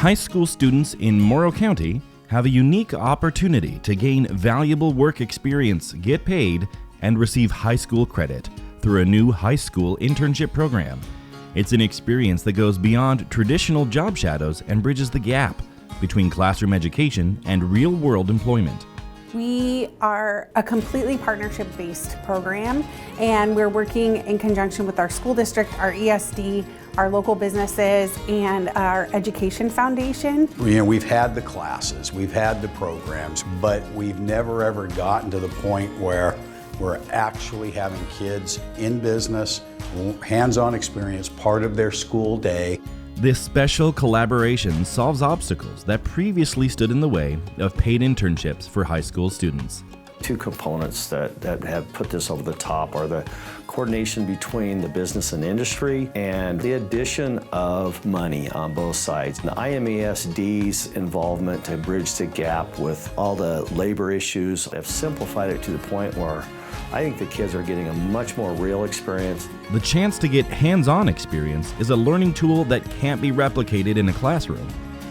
High school students in Morrow County have a unique opportunity to gain valuable work experience, get paid, and receive high school credit through a new high school internship program. It's an experience that goes beyond traditional job shadows and bridges the gap between classroom education and real-world employment. We are a completely partnership-based program, and we're working in conjunction with our school district, our ESD, our local businesses, and our education foundation. We've had the classes, we've had the programs, but we've never ever gotten to the point where we're actually having kids in business, hands-on experience, part of their school day. This special collaboration solves obstacles that previously stood in the way of paid internships for high school students. Two components that have put this over the top are the coordination between the business and industry and the addition of money on both sides. The IMESD's involvement to bridge the gap with all the labor issues have simplified it to the point where I think the kids are getting a much more real experience. The chance to get hands-on experience is a learning tool that can't be replicated in a classroom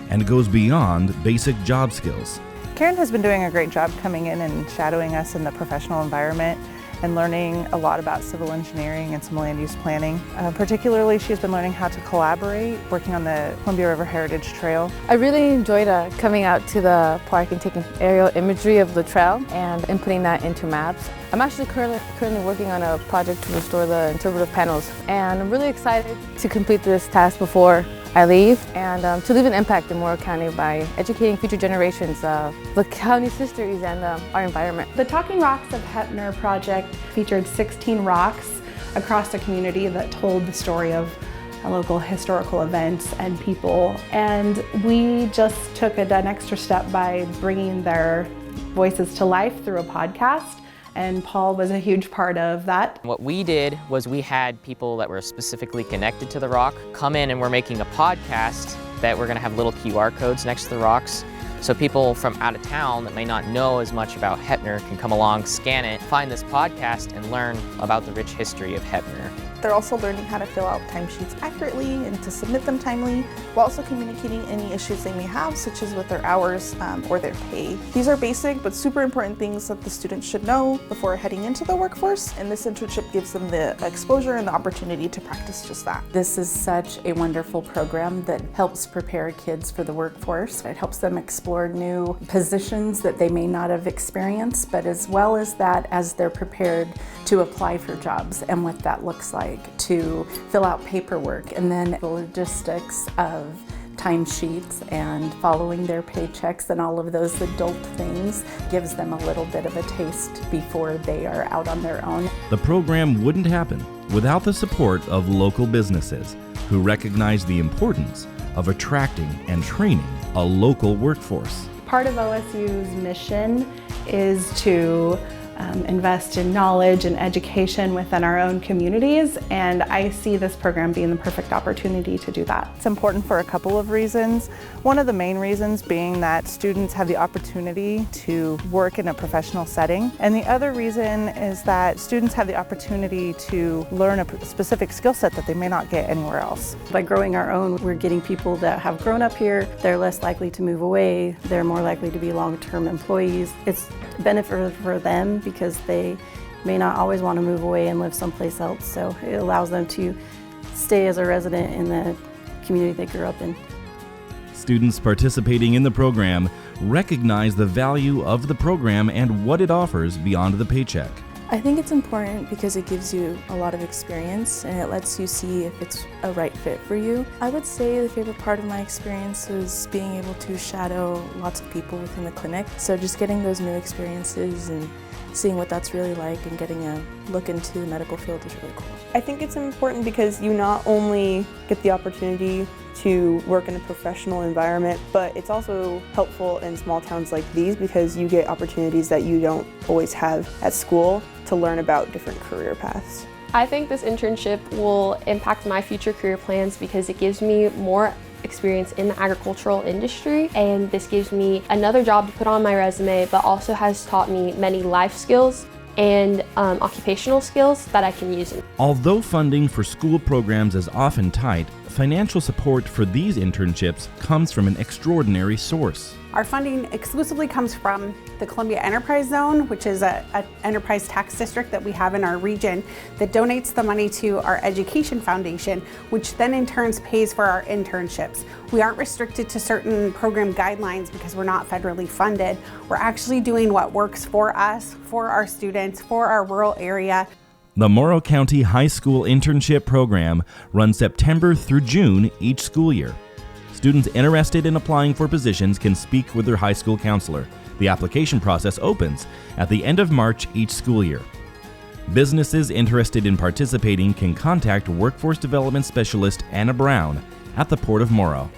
and goes beyond basic job skills. Karen has been doing a great job coming in and shadowing us in the professional environment and learning a lot about civil engineering and some land use planning. Particularly, she's been learning how to collaborate, working on the Columbia River Heritage Trail. I really enjoyed coming out to the park and taking aerial imagery of the trail and inputting that into maps. I'm actually currently working on a project to restore the interpretive panels, and I'm really excited to complete this task before I leave and to leave an impact in Morrow County by educating future generations of the county's histories and our environment. The Talking Rocks of Heppner project featured 16 rocks across the community that told the story of local historical events and people. And we just took an extra step by bringing their voices to life through a podcast. And Paul was a huge part of that. What we did was we had people that were specifically connected to the rock come in, and we're making a podcast that we're going to have little QR codes next to the rocks. So people from out of town that may not know as much about Heppner can come along, scan it, find this podcast, and learn about the rich history of Heppner. They're also learning how to fill out timesheets accurately and to submit them timely, while also communicating any issues they may have, such as with their hours or their pay. These are basic but super important things that the students should know before heading into the workforce, and this internship gives them the exposure and the opportunity to practice just that. This is such a wonderful program that helps prepare kids for the workforce. It helps them explore new positions that they may not have experienced, but as well as that, as they're prepared to apply for jobs and what that looks like, to fill out paperwork, and then the logistics of timesheets and following their paychecks and all of those adult things gives them a little bit of a taste before they are out on their own. The program wouldn't happen without the support of local businesses who recognize the importance of attracting and training a local workforce. Part of OSU's mission is to invest in knowledge and education within our own communities, and I see this program being the perfect opportunity to do that. It's important for a couple of reasons. One of the main reasons being that students have the opportunity to work in a professional setting, and the other reason is that students have the opportunity to learn a specific skill set that they may not get anywhere else. By growing our own, we're getting people that have grown up here. They're less likely to move away. They're more likely to be long-term employees. It's a benefit for them because they may not always want to move away and live someplace else. So it allows them to stay as a resident in the community they grew up in. Students participating in the program recognize the value of the program and what it offers beyond the paycheck. I think it's important because it gives you a lot of experience and it lets you see if it's a right fit for you. I would say the favorite part of my experience was being able to shadow lots of people within the clinic. So just getting those new experiences and seeing what that's really like and getting a look into the medical field is really cool. I think it's important because you not only get the opportunity to work in a professional environment, but it's also helpful in small towns like these because you get opportunities that you don't always have at school to learn about different career paths. I think this internship will impact my future career plans because it gives me more experience in the agricultural industry, and this gives me another job to put on my resume, but also has taught me many life skills. and occupational skills that I can use. Although funding for school programs is often tight, financial support for these internships comes from an extraordinary source. Our funding exclusively comes from the Columbia Enterprise Zone, which is an enterprise tax district that we have in our region that donates the money to our education foundation, which then in turn pays for our internships. We aren't restricted to certain program guidelines because we're not federally funded. We're actually doing what works for us, for our students, for our rural area. The Morrow County High School Internship Program runs September through June each school year. Students interested in applying for positions can speak with their high school counselor. The application process opens at the end of March each school year. Businesses interested in participating can contact Workforce Development Specialist Anna Brown at the Port of Morrow.